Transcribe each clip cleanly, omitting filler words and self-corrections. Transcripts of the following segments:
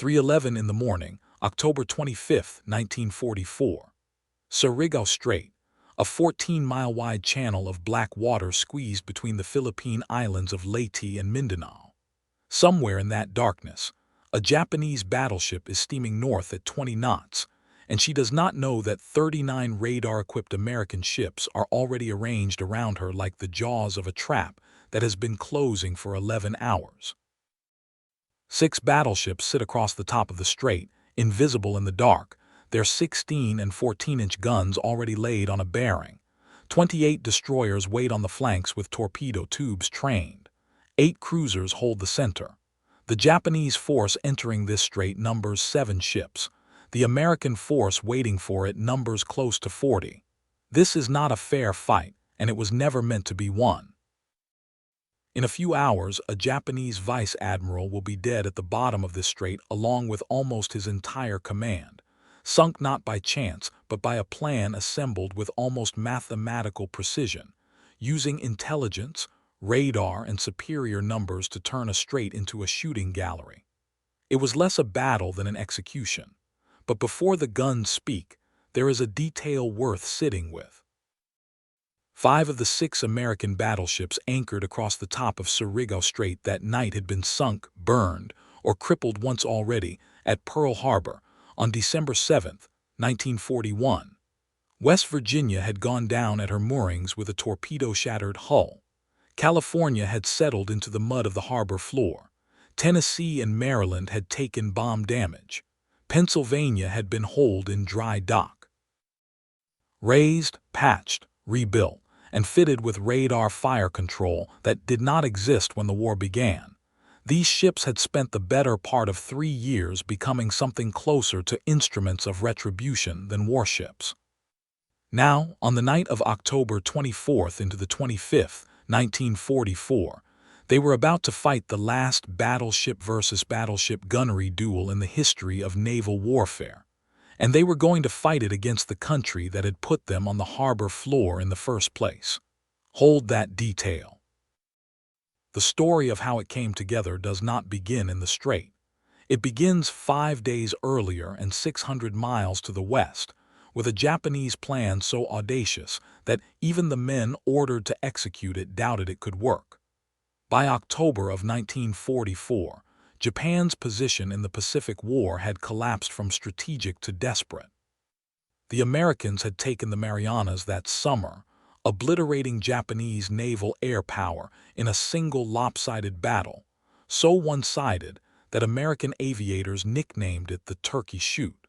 3:11 in the morning, October 25, 1944. Surigao Strait, a 14-mile-wide channel of black water squeezed between the Philippine islands of Leyte and Mindanao. Somewhere in that darkness, a Japanese battleship is steaming north at 20 knots, and she does not know that 39 radar-equipped American ships are already arranged around her like the jaws of a trap that has been closing for 11 hours. 6 battleships sit across the top of the strait, invisible in the dark, their 16 and 14-inch guns already laid on a bearing. 28 destroyers wait on the flanks with torpedo tubes trained. 8 cruisers hold the center. The Japanese force entering this strait numbers 7 ships. The American force waiting for it numbers close to 40. This is not a fair fight, and it was never meant to be won. In a few hours, a Japanese vice admiral will be dead at the bottom of this strait along with almost his entire command, sunk not by chance but by a plan assembled with almost mathematical precision, using intelligence, radar, and superior numbers to turn a strait into a shooting gallery. It was less a battle than an execution, but before the guns speak, there is a detail worth sitting with. 5 of the 6 American battleships anchored across the top of Surigao Strait that night had been sunk, burned, or crippled once already at Pearl Harbor on December 7, 1941. West Virginia had gone down at her moorings with a torpedo-shattered hull. California had settled into the mud of the harbor floor. Tennessee and Maryland had taken bomb damage. Pennsylvania had been holed in dry dock. Raised, patched, rebuilt, and fitted with radar fire control that did not exist when the war began, these ships had spent the better part of 3 years becoming something closer to instruments of retribution than warships. Now, on the night of October 24th into the 25th, 1944, they were about to fight the last battleship versus battleship gunnery duel in the history of naval warfare, and they were going to fight it against the country that had put them on the harbor floor in the first place. Hold that detail. The story of how it came together does not begin in the strait. It begins 5 days earlier and 600 miles to the west, with a Japanese plan so audacious that even the men ordered to execute it doubted it could work. By October of 1944, Japan's position in the Pacific War had collapsed from strategic to desperate. The Americans had taken the Marianas that summer, obliterating Japanese naval air power in a single lopsided battle, so one-sided that American aviators nicknamed it the Turkey Shoot.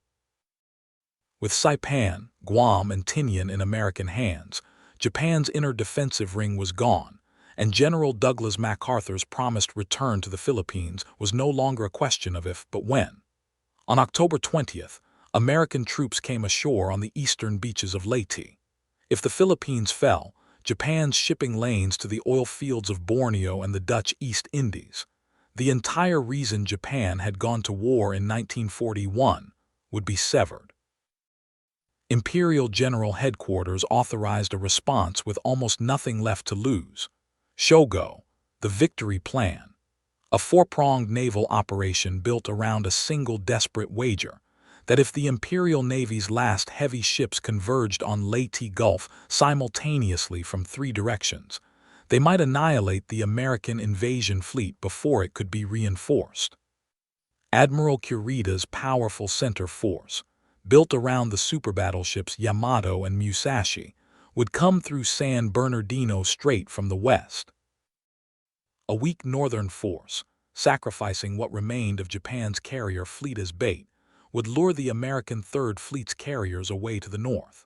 With Saipan, Guam, and Tinian in American hands, Japan's inner defensive ring was gone, and General Douglas MacArthur's promised return to the Philippines was no longer a question of if but when. On October 20th, American troops came ashore on the eastern beaches of Leyte. If the Philippines fell, Japan's shipping lanes to the oil fields of Borneo and the Dutch East Indies, the entire reason Japan had gone to war in 1941, would be severed. Imperial General Headquarters authorized a response with almost nothing left to lose. Shogo, the Victory Plan, a 4-pronged naval operation built around a single desperate wager that if the Imperial Navy's last heavy ships converged on Leyte Gulf simultaneously from 3 directions, they might annihilate the American invasion fleet before it could be reinforced. Admiral Kurita's powerful center force, built around the superbattleships Yamato and Musashi, would come through San Bernardino Strait from the west. A weak northern force, sacrificing what remained of Japan's carrier fleet as bait, would lure the American Third Fleet's carriers away to the north.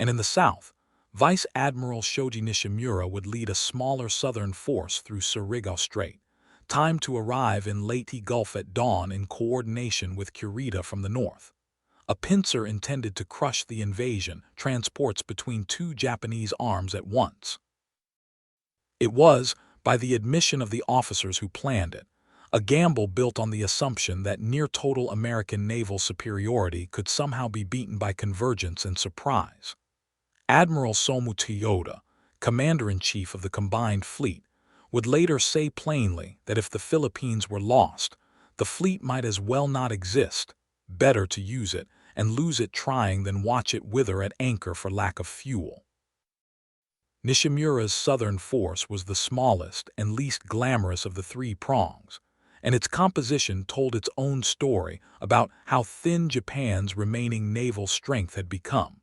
And in the south, Vice Admiral Shoji Nishimura would lead a smaller southern force through Surigao Strait, timed to arrive in Leyte Gulf at dawn in coordination with Kurita from the north. A pincer intended to crush the invasion transports between 2 Japanese arms at once. It was, by the admission of the officers who planned it, a gamble built on the assumption that near-total American naval superiority could somehow be beaten by convergence and surprise. Admiral Somu Toyoda, Commander-in-Chief of the Combined Fleet, would later say plainly that if the Philippines were lost, The fleet might as well not exist. Better to use it and lose it trying than watch it wither at anchor for lack of fuel. Nishimura's southern force was the smallest and least glamorous of the three prongs, and its composition told its own story about how thin Japan's remaining naval strength had become.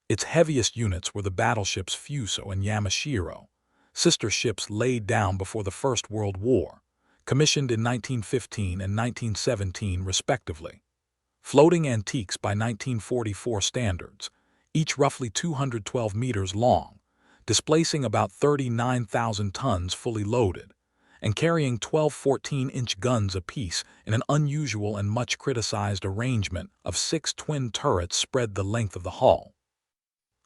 Its heaviest units were the battleships Fuso and Yamashiro, sister ships laid down before the First World War, commissioned in 1915 and 1917 respectively. Floating antiques by 1944 standards, each roughly 212 meters long, displacing about 39,000 tons fully loaded, and carrying 12 14-inch guns apiece in an unusual and much criticized arrangement of 6 twin turrets spread the length of the hull.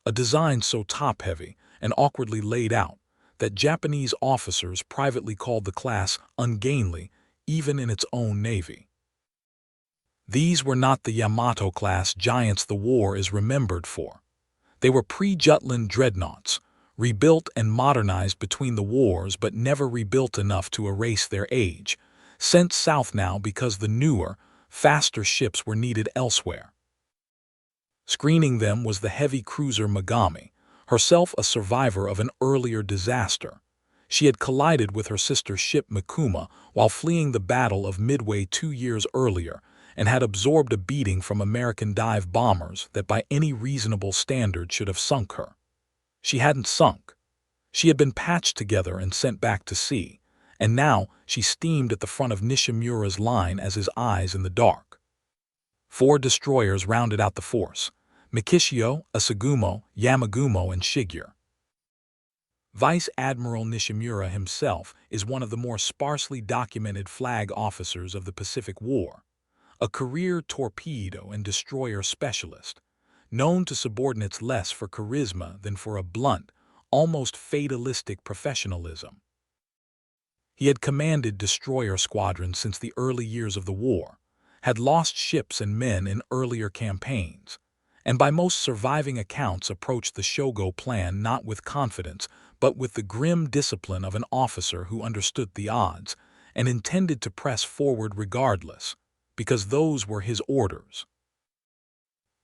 A design so top-heavy and awkwardly laid out that Japanese officers privately called the class ungainly even in its own navy. These were not the Yamato-class giants the war is remembered for. They were pre-Jutland dreadnoughts, rebuilt and modernized between the wars but never rebuilt enough to erase their age, sent south now because the newer, faster ships were needed elsewhere. Screening them was the heavy cruiser Megami, herself a survivor of an earlier disaster. She had collided with her sister ship Mikuma while fleeing the Battle of Midway 2 years earlier, and had absorbed a beating from American dive bombers that by any reasonable standard should have sunk her. She hadn't sunk. She had been patched together and sent back to sea, and now she steamed at the front of Nishimura's line as his eyes in the dark. 4 destroyers rounded out the force: Mikishio, Asagumo, Yamagumo, and Shigyur. Vice Admiral Nishimura himself is one of the more sparsely documented flag officers of the Pacific War, a career torpedo and destroyer specialist, known to subordinates less for charisma than for a blunt, almost fatalistic professionalism. He had commanded destroyer squadrons since the early years of the war, had lost ships and men in earlier campaigns, and by most surviving accounts approached the Shogo plan not with confidence but with the grim discipline of an officer who understood the odds and intended to press forward regardless, because those were his orders.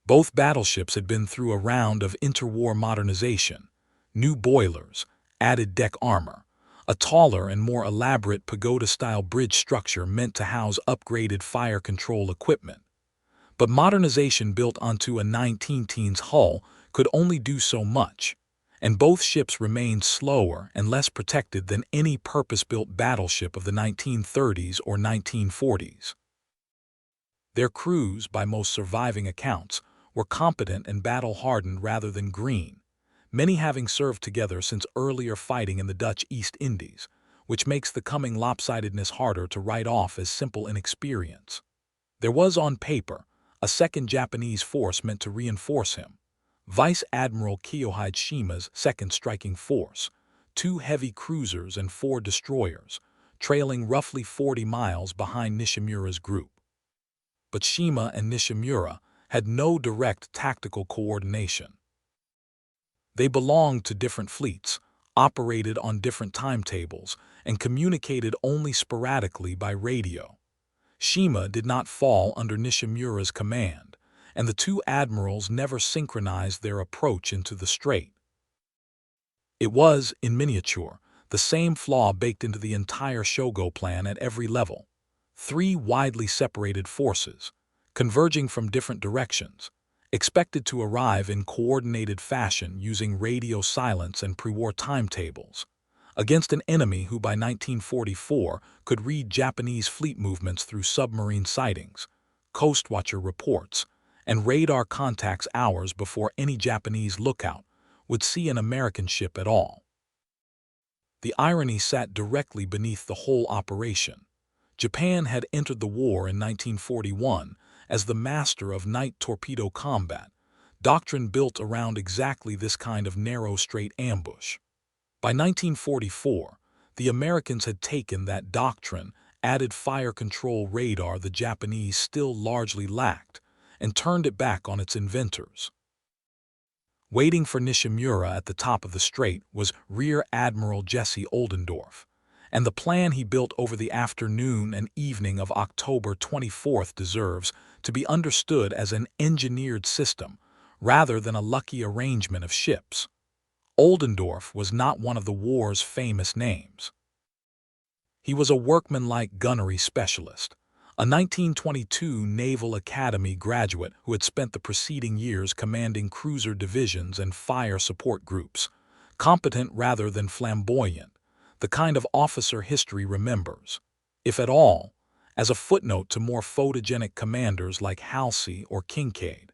Both battleships had been through a round of interwar modernization: new boilers, added deck armor, a taller and more elaborate pagoda-style bridge structure meant to house upgraded fire control equipment. But modernization built onto a 19-teens hull could only do so much, and both ships remained slower and less protected than any purpose-built battleship of the 1930s or 1940s. Their crews, by most surviving accounts, were competent and battle-hardened rather than green, many having served together since earlier fighting in the Dutch East Indies, which makes the coming lopsidedness harder to write off as simple inexperience. There was, on paper, a second Japanese force meant to reinforce him: Vice Admiral Kiyohide Shima's second striking force, 2 heavy cruisers and 4 destroyers, trailing roughly 40 miles behind Nishimura's group. But Shima and Nishimura had no direct tactical coordination. They belonged to different fleets, operated on different timetables, and communicated only sporadically by radio. Shima did not fall under Nishimura's command, and the 2 admirals never synchronized their approach into the strait. It was, in miniature, the same flaw baked into the entire Shogo plan at every level: 3 widely separated forces, converging from different directions, expected to arrive in coordinated fashion using radio silence and pre-war timetables, against an enemy who by 1944 could read Japanese fleet movements through submarine sightings, coastwatcher reports, and radar contacts hours before any Japanese lookout would see an American ship at all. The irony sat directly beneath the whole operation. Japan had entered the war in 1941 as the master of night torpedo combat, doctrine built around exactly this kind of narrow strait ambush. By 1944, the Americans had taken that doctrine, added fire control radar the Japanese still largely lacked, and turned it back on its inventors. Waiting for Nishimura at the top of the strait was Rear Admiral Jesse Oldendorf, and the plan he built over the afternoon and evening of October 24th deserves to be understood as an engineered system rather than a lucky arrangement of ships. Oldendorf was not one of the war's famous names. He was a workmanlike gunnery specialist, a 1922 Naval Academy graduate who had spent the preceding years commanding cruiser divisions and fire support groups, competent rather than flamboyant, the kind of officer history remembers, if at all, as a footnote to more photogenic commanders like Halsey or Kincaid.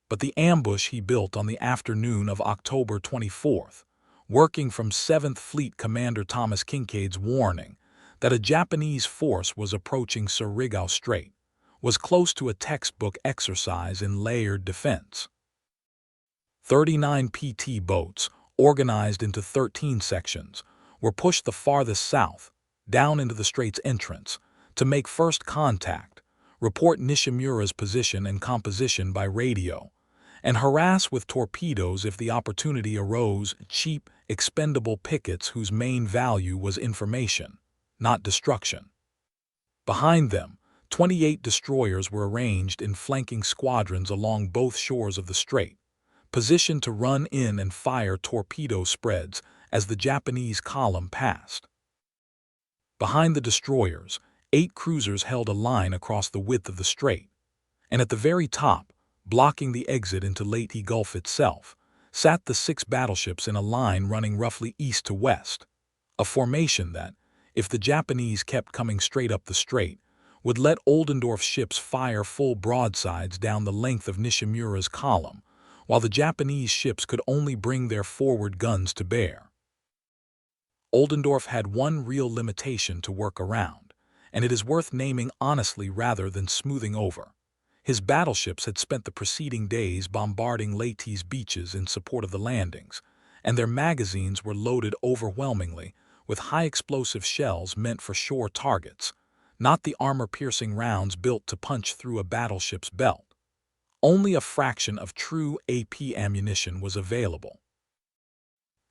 But the ambush he built on the afternoon of October 24th, working from 7th Fleet Commander Thomas Kincaid's warning that a Japanese force was approaching Surigao Strait, was close to a textbook exercise in layered defense. 39 PT boats, organized into 13 sections, were pushed the farthest south, down into the strait's entrance, to make first contact, report Nishimura's position and composition by radio, and harass with torpedoes if the opportunity arose cheap, expendable pickets whose main value was information, not destruction. Behind them, 28 destroyers were arranged in flanking squadrons along both shores of the strait, positioned to run in and fire torpedo spreads as the Japanese column passed. Behind the destroyers, 8 cruisers held a line across the width of the strait, and at the very top, blocking the exit into Leyte Gulf itself, sat the 6 battleships in a line running roughly east to west, a formation that, if the Japanese kept coming straight up the strait, would let Oldendorf's ships fire full broadsides down the length of Nishimura's column, while the Japanese ships could only bring their forward guns to bear. Oldendorf had one real limitation to work around, and it is worth naming honestly rather than smoothing over. His battleships had spent the preceding days bombarding Leyte's beaches in support of the landings, and their magazines were loaded overwhelmingly with high-explosive shells meant for shore targets, not the armor-piercing rounds built to punch through a battleship's belt. Only a fraction of true AP ammunition was available.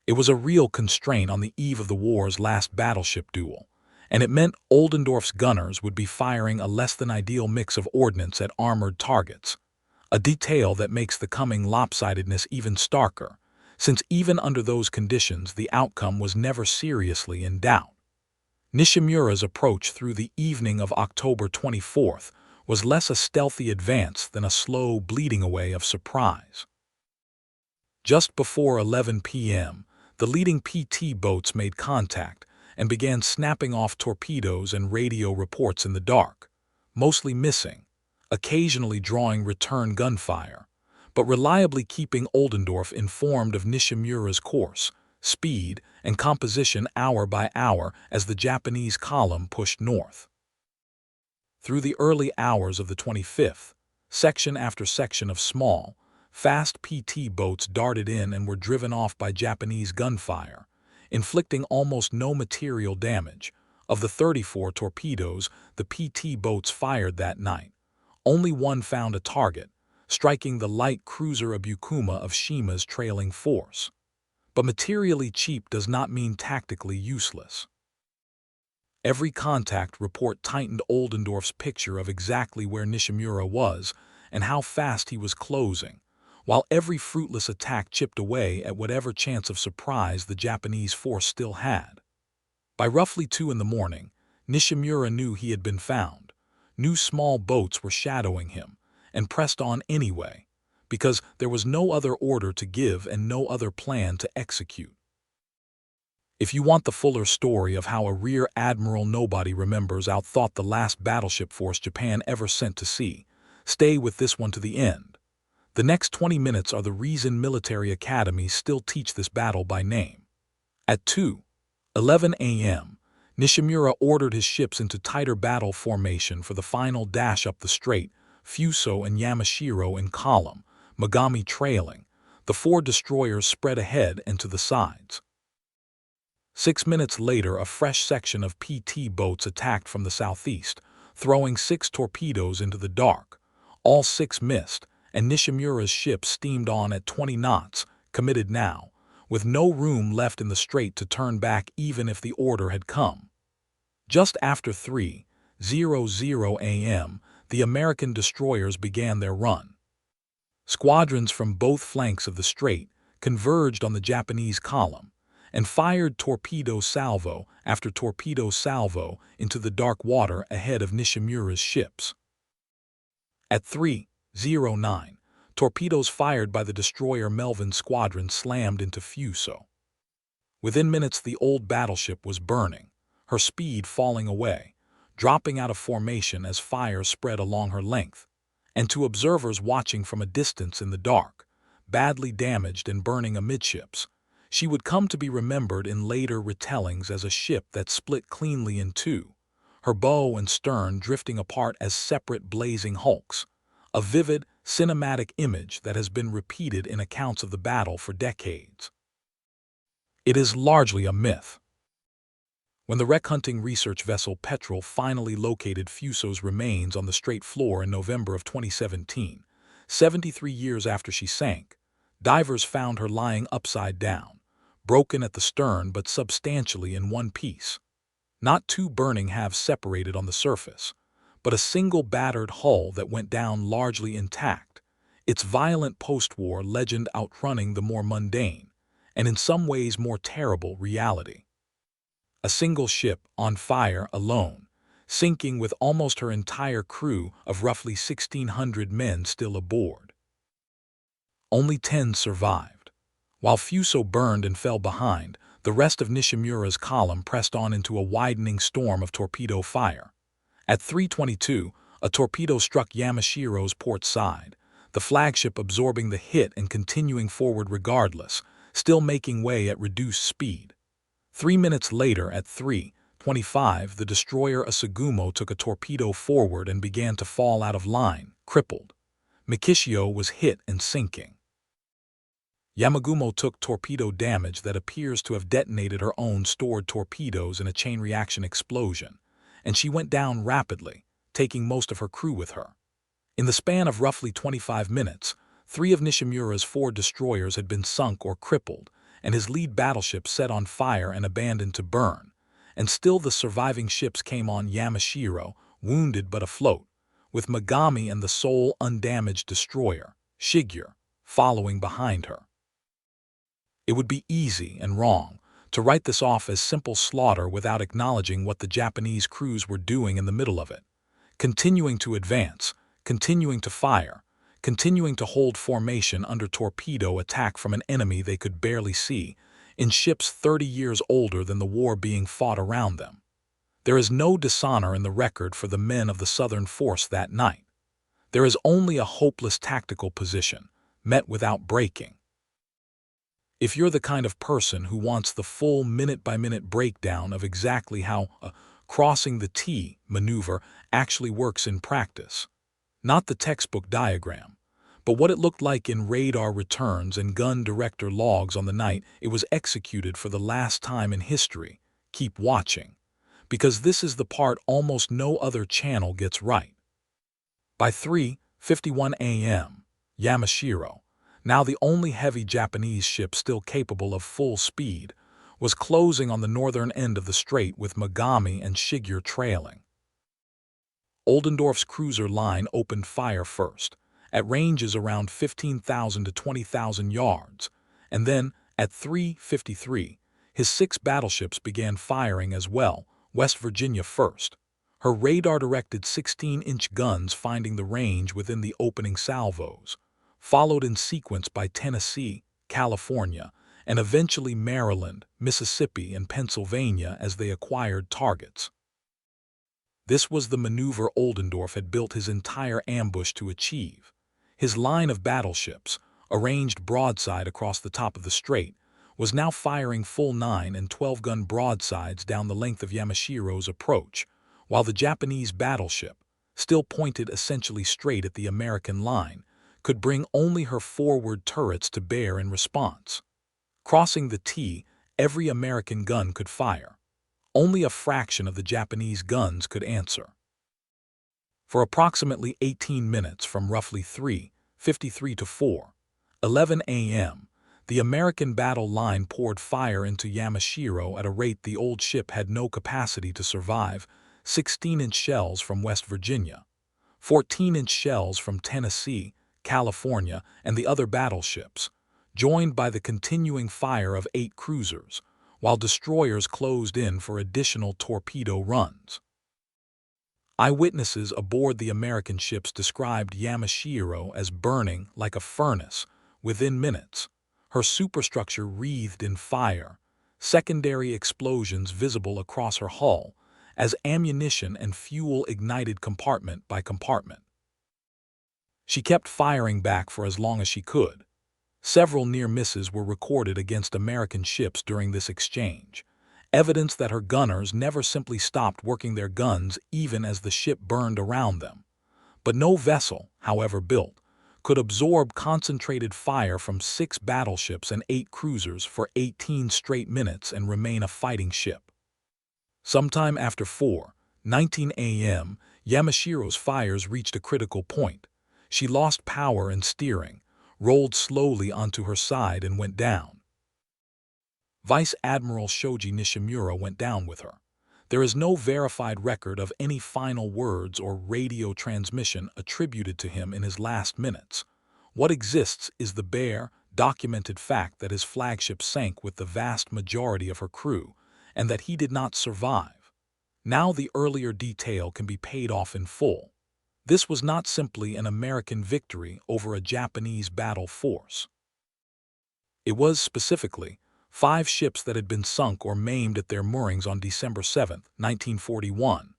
It was a real constraint on the eve of the war's last battleship duel, and it meant Oldendorf's gunners would be firing a less-than-ideal mix of ordnance at armored targets, a detail that makes the coming lopsidedness even starker, since even under those conditions the outcome was never seriously in doubt. Nishimura's approach through the evening of October 24th was less a stealthy advance than a slow bleeding away of surprise. Just before 11 p.m., the leading PT boats made contact and began snapping off torpedoes and radio reports in the dark, mostly missing, occasionally drawing return gunfire, but reliably keeping Oldendorf informed of Nishimura's course, speed, and composition hour by hour as the Japanese column pushed north. Through the early hours of the 25th, section after section of small, fast PT boats darted in and were driven off by Japanese gunfire, inflicting almost no material damage. Of the 34 torpedoes the PT boats fired that night, only one found a target, striking the light cruiser Abukuma of Shima's trailing force. But materially cheap does not mean tactically useless. Every contact report tightened Oldendorf's picture of exactly where Nishimura was and how fast he was closing, while every fruitless attack chipped away at whatever chance of surprise the Japanese force still had. By roughly 2 in the morning, Nishimura knew he had been found. New small boats were shadowing him, and pressed on anyway, because there was no other order to give and no other plan to execute. If you want the fuller story of how a Rear Admiral nobody remembers outthought the last battleship force Japan ever sent to sea, stay with this one to the end. The next 20 minutes are the reason military academies still teach this battle by name. At 2:11 a.m., Nishimura ordered his ships into tighter battle formation for the final dash up the strait, Fuso and Yamashiro in column, Megami trailing, the 4 destroyers spread ahead and to the sides. 6 minutes later, a fresh section of PT boats attacked from the southeast, throwing 6 torpedoes into the dark. All 6 missed, and Nishimura's ship steamed on at 20 knots, committed now, with no room left in the strait to turn back even if the order had come. Just after 3:00 a.m., the American destroyers began their run. Squadrons from both flanks of the strait converged on the Japanese column and fired torpedo salvo after torpedo salvo into the dark water ahead of Nishimura's ships. At 3:09, torpedoes fired by the destroyer Melvin's squadron slammed into Fuso. Within minutes, the old battleship was burning, her speed falling away, dropping out of formation as fire spread along her length, and to observers watching from a distance in the dark, badly damaged and burning amidships, she would come to be remembered in later retellings as a ship that split cleanly in two, her bow and stern drifting apart as separate blazing hulks, a vivid, cinematic image that has been repeated in accounts of the battle for decades. It is largely a myth. When the wreck-hunting research vessel Petrel finally located Fuso's remains on the strait floor in November of 2017, 73 years after she sank, divers found her lying upside down, broken at the stern but substantially in one piece. Not two burning halves separated on the surface, but a single battered hull that went down largely intact, its violent post-war legend outrunning the more mundane, and in some ways more terrible, reality. A single ship on fire alone, sinking with almost her entire crew of roughly 1,600 men still aboard. Only 10 survived. While Fuso burned and fell behind, the rest of Nishimura's column pressed on into a widening storm of torpedo fire. At 3:22, a torpedo struck Yamashiro's port side, the flagship absorbing the hit and continuing forward regardless, still making way at reduced speed. 3 minutes later, at 3:25, the destroyer Asagumo took a torpedo forward and began to fall out of line, crippled. Mikishio was hit and sinking. Yamagumo took torpedo damage that appears to have detonated her own stored torpedoes in a chain reaction explosion, and she went down rapidly, taking most of her crew with her. In the span of roughly 25 minutes, 3 of Nishimura's 4 destroyers had been sunk or crippled, and his lead battleship set on fire and abandoned to burn, and still the surviving ships came on Yamashiro, wounded but afloat, with Megami and the sole undamaged destroyer, Shigure, following behind her. It would be easy and wrong to write this off as simple slaughter without acknowledging what the Japanese crews were doing in the middle of it, continuing to advance, continuing to fire, continuing to hold formation under torpedo attack from an enemy they could barely see, in ships 30 years older than the war being fought around them. There is no dishonor in the record for the men of the Southern Force that night. There is only a hopeless tactical position, met without breaking. If you're the kind of person who wants the full minute-by-minute breakdown of exactly how a crossing the T maneuver actually works in practice, not the textbook diagram, but what it looked like in radar returns and gun director logs on the night it was executed for the last time in history, keep watching, because this is the part almost no other channel gets right. By 3:51 a.m., Yamashiro, now the only heavy Japanese ship still capable of full speed, was closing on the northern end of the strait with Megami and Shigure trailing. Oldendorf's cruiser line opened fire first, at ranges around 15,000 to 20,000 yards, and then, at 3:53, his 6 battleships began firing as well, West Virginia first, her radar-directed 16-inch guns finding the range within the opening salvos, followed in sequence by Tennessee, California, and eventually Maryland, Mississippi, and Pennsylvania as they acquired targets. This was the maneuver Oldendorf had built his entire ambush to achieve. His line of battleships, arranged broadside across the top of the strait, was now firing full 9 and 12-gun broadsides down the length of Yamashiro's approach, while the Japanese battleship, still pointed essentially straight at the American line, could bring only her forward turrets to bear in response. Crossing the T, every American gun could fire. Only a fraction of the Japanese guns could answer. For approximately 18 minutes from roughly 3:53 to 4:11 a.m., The American battle line poured fire into Yamashiro at a rate the old ship had no capacity to survive: 16-inch shells from West Virginia, 14-inch shells from Tennessee, California, and the other battleships, joined by the continuing fire of 8 cruisers, while destroyers closed in for additional torpedo runs. Eyewitnesses aboard the American ships described Yamashiro as burning like a furnace within minutes, her superstructure wreathed in fire, secondary explosions visible across her hull as ammunition and fuel ignited compartment by compartment. She kept firing back for as long as she could. Several near misses were recorded against American ships during this exchange, evidence that her gunners never simply stopped working their guns even as the ship burned around them. But no vessel, however built, could absorb concentrated fire from 6 battleships and 8 cruisers for 18 straight minutes and remain a fighting ship. Sometime after 4:19 a.m., Yamashiro's fires reached a critical point. She lost power and steering, rolled slowly onto her side, and went down. Vice Admiral Shoji Nishimura went down with her. There is no verified record of any final words or radio transmission attributed to him in his last minutes. What exists is the bare, documented fact that his flagship sank with the vast majority of her crew, and that he did not survive. Now the earlier detail can be paid off in full. This was not simply an American victory over a Japanese battle force. It was, specifically, 5 ships that had been sunk or maimed at their moorings on December 7, 1941.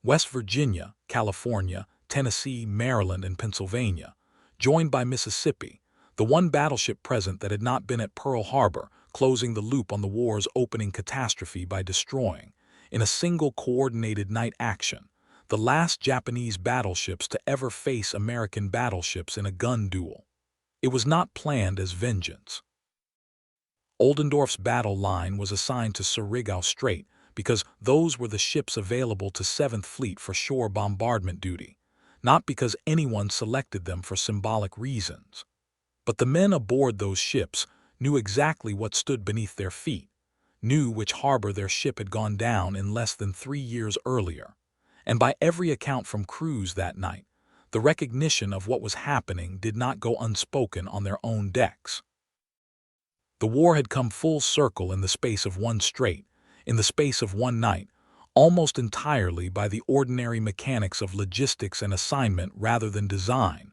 West Virginia, California, Tennessee, Maryland, and Pennsylvania, joined by Mississippi, the one battleship present that had not been at Pearl Harbor, closing the loop on the war's opening catastrophe by destroying, in a single coordinated night action, the last Japanese battleships to ever face American battleships in a gun duel. It was not planned as vengeance. Oldendorf's battle line was assigned to Surigao Strait because those were the ships available to 7th Fleet for shore bombardment duty, not because anyone selected them for symbolic reasons. But the men aboard those ships knew exactly what stood beneath their feet, knew which harbor their ship had gone down in less than 3 years earlier, and by every account from crews that night, the recognition of what was happening did not go unspoken on their own decks. The war had come full circle in the space of one strait, in the space of one night, almost entirely by the ordinary mechanics of logistics and assignment rather than design,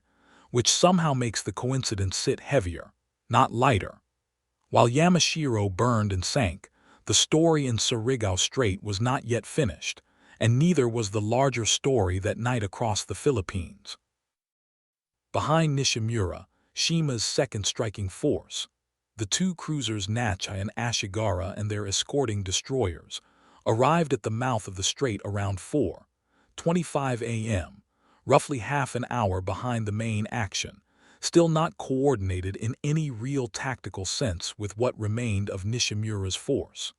which somehow makes the coincidence sit heavier, not lighter. While Yamashiro burned and sank, the story in Surigao Strait was not yet finished, and neither was the larger story that night across the Philippines. Behind Nishimura, Shima's second striking force, the 2 cruisers Nachai and Ashigara and their escorting destroyers, arrived at the mouth of the strait around 4:25 a.m., roughly half an hour behind the main action, still not coordinated in any real tactical sense with what remained of Nishimura's force.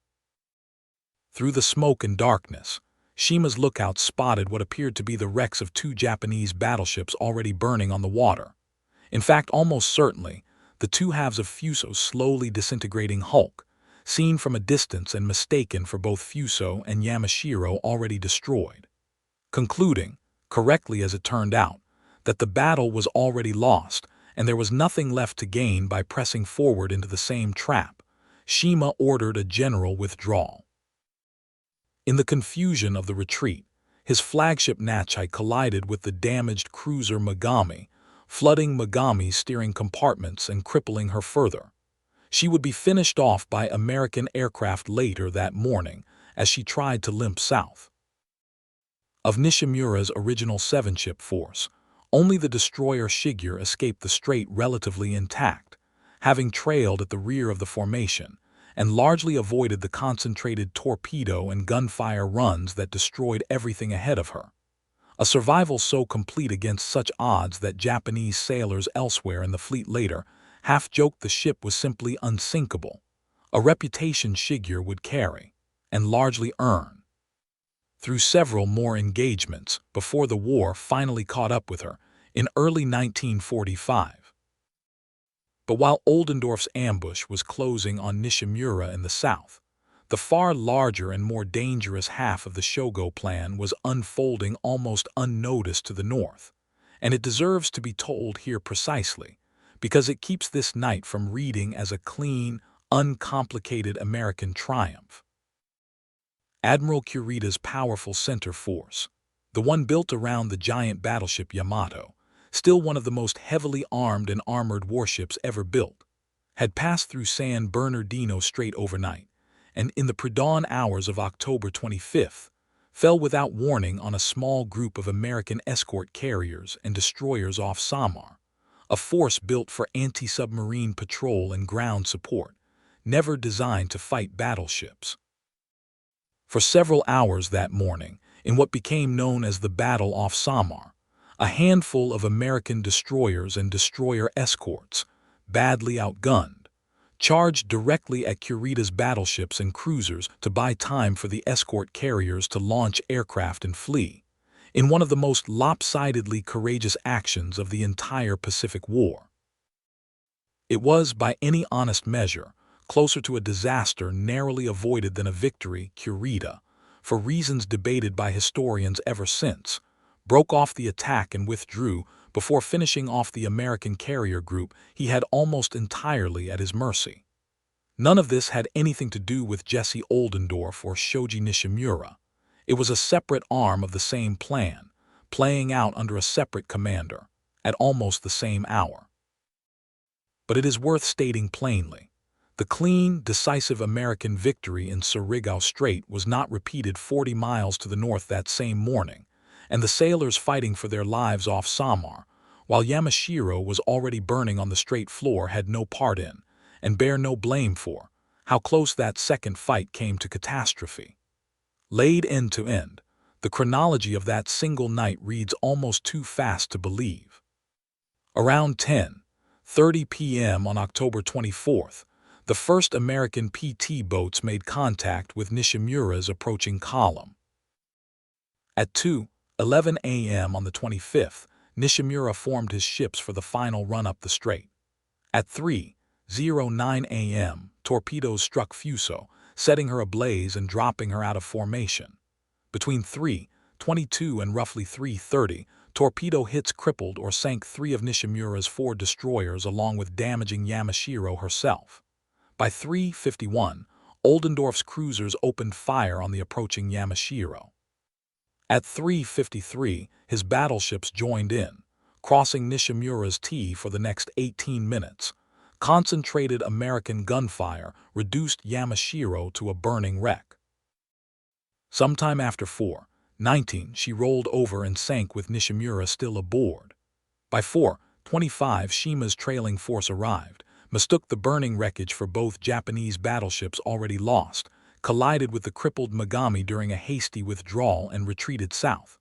Through the smoke and darkness, Shima's lookout spotted what appeared to be the wrecks of 2 Japanese battleships already burning on the water. In fact, almost certainly, the 2 halves of Fuso's slowly disintegrating hulk, seen from a distance and mistaken for both Fuso and Yamashiro already destroyed. Concluding, correctly as it turned out, that the battle was already lost and there was nothing left to gain by pressing forward into the same trap, Shima ordered a general withdrawal. In the confusion of the retreat, his flagship Nachai collided with the damaged cruiser Megami, flooding Megami's steering compartments and crippling her further. She would be finished off by American aircraft later that morning as she tried to limp south. Of Nishimura's original 7-ship force, only the destroyer Shigure escaped the strait relatively intact, having trailed at the rear of the formation, and largely avoided the concentrated torpedo and gunfire runs that destroyed everything ahead of her. A survival so complete against such odds that Japanese sailors elsewhere in the fleet later half-joked the ship was simply unsinkable, a reputation Shigure would carry, and largely earn, through several more engagements before the war finally caught up with her in early 1945. But while Oldendorf's ambush was closing on Nishimura in the south, the far larger and more dangerous half of the Shogo plan was unfolding almost unnoticed to the north, and it deserves to be told here precisely, because it keeps this night from reading as a clean, uncomplicated American triumph. Admiral Kurita's powerful center force, the one built around the giant battleship Yamato, still one of the most heavily armed and armored warships ever built, had passed through San Bernardino Strait overnight, and in the pre-dawn hours of October 25th, fell without warning on a small group of American escort carriers and destroyers off Samar, a force built for anti-submarine patrol and ground support, never designed to fight battleships. For several hours that morning, in what became known as the Battle off Samar, a handful of American destroyers and destroyer escorts, badly outgunned, charged directly at Kurita's battleships and cruisers to buy time for the escort carriers to launch aircraft and flee, in one of the most lopsidedly courageous actions of the entire Pacific War. It was, by any honest measure, closer to a disaster narrowly avoided than a victory. Kurita, for reasons debated by historians ever since, broke off the attack and withdrew before finishing off the American carrier group he had almost entirely at his mercy. None of this had anything to do with Jesse Oldendorf or Shoji Nishimura. It was a separate arm of the same plan, playing out under a separate commander, at almost the same hour. But it is worth stating plainly, the clean, decisive American victory in Surigao Strait was not repeated 40 miles to the north that same morning, and the sailors fighting for their lives off Samar, while Yamashiro was already burning on the strait floor, had no part in, and bear no blame for, how close that second fight came to catastrophe. Laid end to end, the chronology of that single night reads almost too fast to believe. Around 10:30 p.m. on October 24th, the first American PT boats made contact with Nishimura's approaching column. At 2:11 a.m. on the 25th, Nishimura formed his ships for the final run up the strait. At 3:09 a.m., torpedoes struck Fuso, setting her ablaze and dropping her out of formation. Between 3:22 and roughly 3:30, torpedo hits crippled or sank 3 of Nishimura's 4 destroyers along with damaging Yamashiro herself. By 3:51, Oldendorf's cruisers opened fire on the approaching Yamashiro. At 3:53, his battleships joined in, crossing Nishimura's T for the next 18 minutes. Concentrated American gunfire reduced Yamashiro to a burning wreck. Sometime after 4:19, she rolled over and sank with Nishimura still aboard. By 4:25, Shima's trailing force arrived, mistook the burning wreckage for both Japanese battleships already lost, collided with the crippled Megami during a hasty withdrawal and retreated south.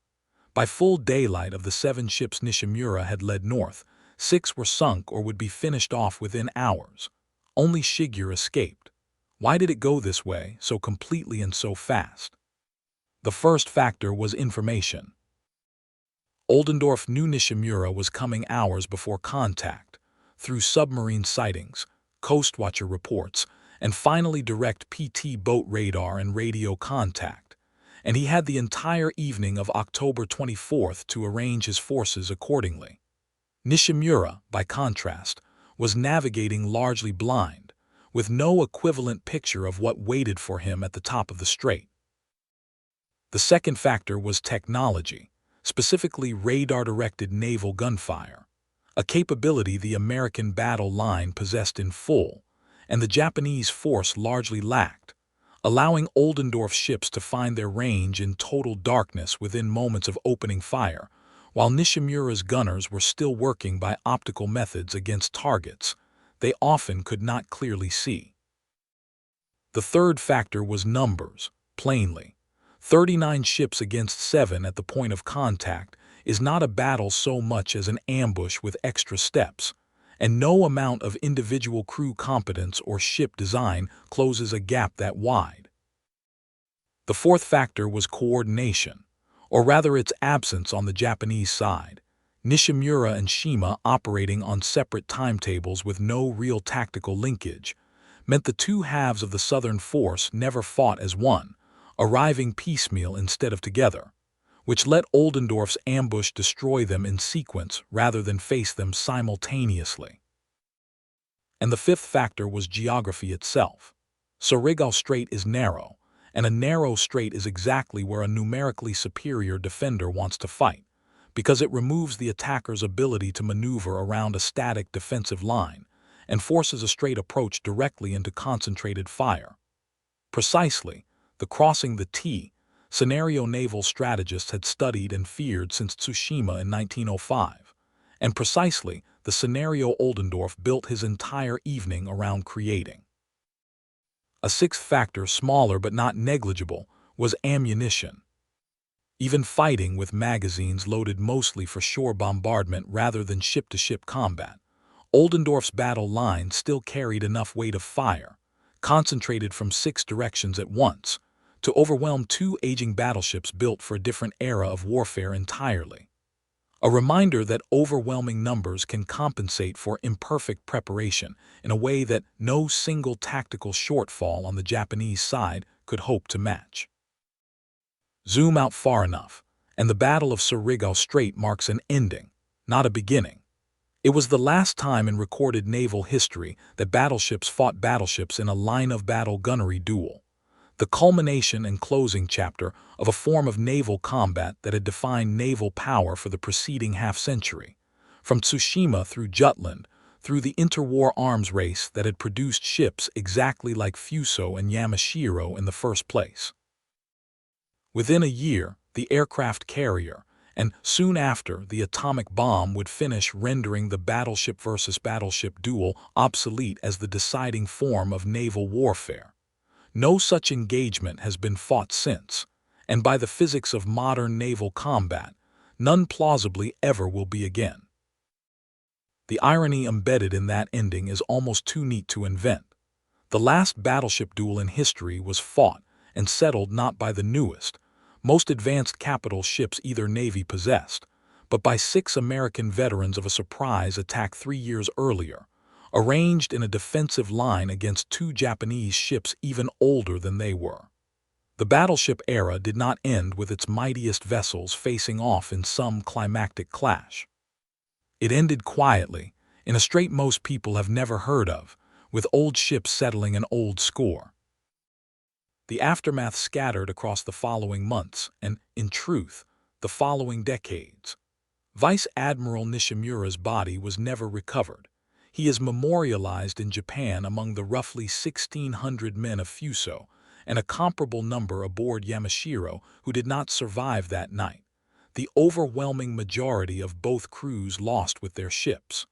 By full daylight of the 7 ships Nishimura had led north, 6 were sunk or would be finished off within hours. Only Shigure escaped. Why did it go this way, so completely and so fast? The first factor was information. Oldendorf knew Nishimura was coming hours before contact, through submarine sightings, coastwatcher reports, and finally direct PT boat radar and radio contact, and he had the entire evening of October 24th to arrange his forces accordingly. Nishimura, by contrast, was navigating largely blind, with no equivalent picture of what waited for him at the top of the strait. The second factor was technology, specifically radar-directed naval gunfire, a capability the American battle line possessed in full, and the Japanese force largely lacked, allowing Oldendorf's ships to find their range in total darkness within moments of opening fire, while Nishimura's gunners were still working by optical methods against targets they often could not clearly see. The third factor was numbers, plainly. 39 ships against 7 at the point of contact is not a battle so much as an ambush with extra steps, and no amount of individual crew competence or ship design closes a gap that wide. The fourth factor was coordination, or rather its absence on the Japanese side. Nishimura and Shima operating on separate timetables with no real tactical linkage, meant the two halves of the Southern force never fought as one, arriving piecemeal instead of together, which let Oldendorf's ambush destroy them in sequence rather than face them simultaneously. And the fifth factor was geography itself. Surigao Strait is narrow, and a narrow strait is exactly where a numerically superior defender wants to fight, because it removes the attacker's ability to maneuver around a static defensive line and forces a straight approach directly into concentrated fire. Precisely, the crossing the T scenario naval strategists had studied and feared since Tsushima in 1905, and precisely the scenario Oldendorf built his entire evening around creating. A sixth factor, smaller but not negligible, was ammunition. Even fighting with magazines loaded mostly for shore bombardment rather than ship-to-ship combat, Oldendorf's battle line still carried enough weight of fire, concentrated from 6 directions at once, to overwhelm 2 aging battleships built for a different era of warfare entirely. A reminder that overwhelming numbers can compensate for imperfect preparation in a way that no single tactical shortfall on the Japanese side could hope to match. Zoom out far enough, and the Battle of Surigao Strait marks an ending, not a beginning. It was the last time in recorded naval history that battleships fought battleships in a line-of-battle gunnery duel, the culmination and closing chapter of a form of naval combat that had defined naval power for the preceding half-century, from Tsushima through Jutland, through the interwar arms race that had produced ships exactly like Fuso and Yamashiro in the first place. Within a year, the aircraft carrier, and soon after, the atomic bomb would finish rendering the battleship versus battleship duel obsolete as the deciding form of naval warfare. No such engagement has been fought since, and by the physics of modern naval combat, none plausibly ever will be again. The irony embedded in that ending is almost too neat to invent. The last battleship duel in history was fought and settled not by the newest, most advanced capital ships either Navy possessed, but by 6 American veterans of a surprise attack 3 years earlier, arranged in a defensive line against 2 Japanese ships even older than they were. The battleship era did not end with its mightiest vessels facing off in some climactic clash. It ended quietly, in a strait most people have never heard of, with old ships settling an old score. The aftermath scattered across the following months and, in truth, the following decades. Vice Admiral Nishimura's body was never recovered. He is memorialized in Japan among the roughly 1,600 men of Fuso, and a comparable number aboard Yamashiro who did not survive that night, the overwhelming majority of both crews lost with their ships.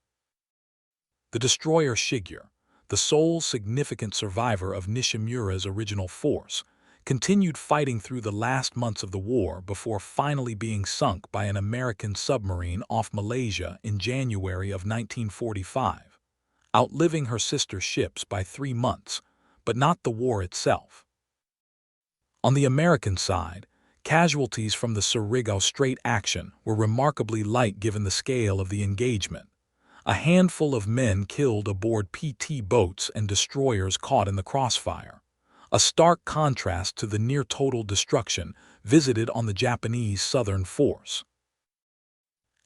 The destroyer Shigure, the sole significant survivor of Nishimura's original force, continued fighting through the last months of the war before finally being sunk by an American submarine off Malaysia in January of 1945, outliving her sister ships by 3 months, but not the war itself. On the American side, casualties from the Surigao Strait action were remarkably light given the scale of the engagement. A handful of men killed aboard PT boats and destroyers caught in the crossfire, a stark contrast to the near-total destruction visited on the Japanese southern force.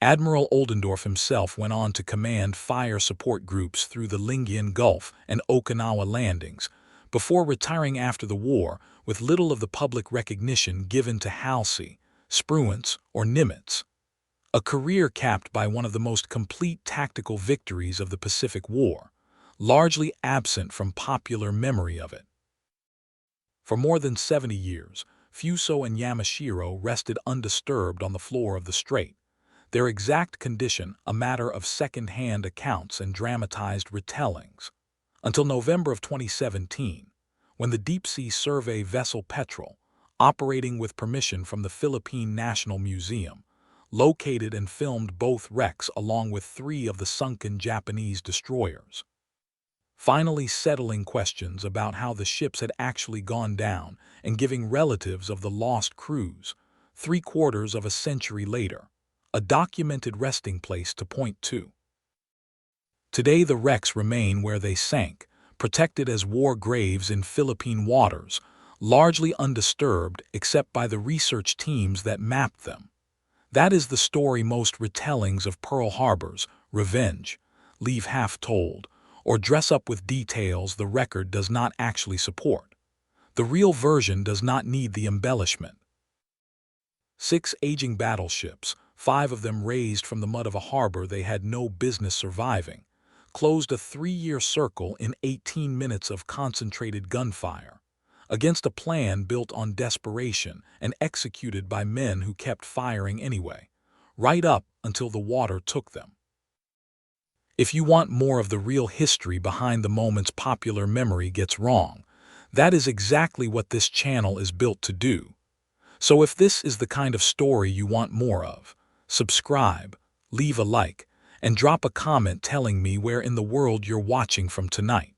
Admiral Oldendorf himself went on to command fire support groups through the Lingian Gulf and Okinawa landings, before retiring after the war with little of the public recognition given to Halsey, Spruance, or Nimitz. A career capped by one of the most complete tactical victories of the Pacific War, largely absent from popular memory of it. For more than 70 years, Fuso and Yamashiro rested undisturbed on the floor of the strait, their exact condition a matter of second-hand accounts and dramatized retellings, until November of 2017, when the deep-sea survey vessel Petrel, operating with permission from the Philippine National Museum, located and filmed both wrecks along with 3 of the sunken Japanese destroyers, finally settling questions about how the ships had actually gone down and giving relatives of the lost crews, 3/4 of a century later, a documented resting place to point to. Today the wrecks remain where they sank, protected as war graves in Philippine waters, largely undisturbed except by the research teams that mapped them. That is the story most retellings of Pearl Harbor's revenge leave half told, or dress up with details the record does not actually support. The real version does not need the embellishment. 6 aging battleships, 5 of them raised from the mud of a harbor they had no business surviving, closed a 3-year circle in 18 minutes of concentrated gunfire, against a plan built on desperation and executed by men who kept firing anyway, right up until the water took them. If you want more of the real history behind the moments popular memory gets wrong, that is exactly what this channel is built to do. So if this is the kind of story you want more of, subscribe, leave a like, and drop a comment telling me where in the world you're watching from tonight.